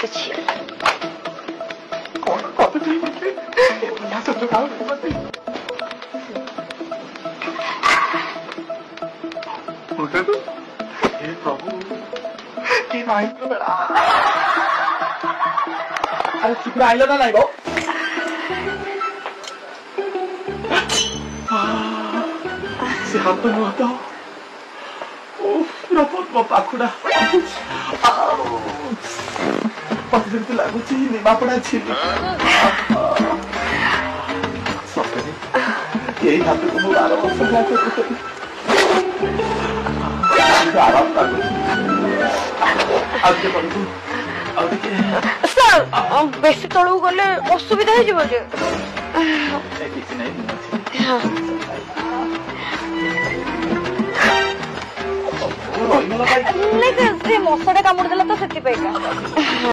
ଅଛି। କଣ କହୁଛି हे प्रभु की माइंड बेड़ा अरे शीघ्र आइल ना नहीं से हाथ नुह तो पूरा पद्म पाखुड़ा मत जमी लगुच निमापड़ा छिली सतरे यही हाथ को मुझे 12 वर्ष आराम सर बेसी तलू गले असुविधा हो मशाटा कामुड़ देला तो से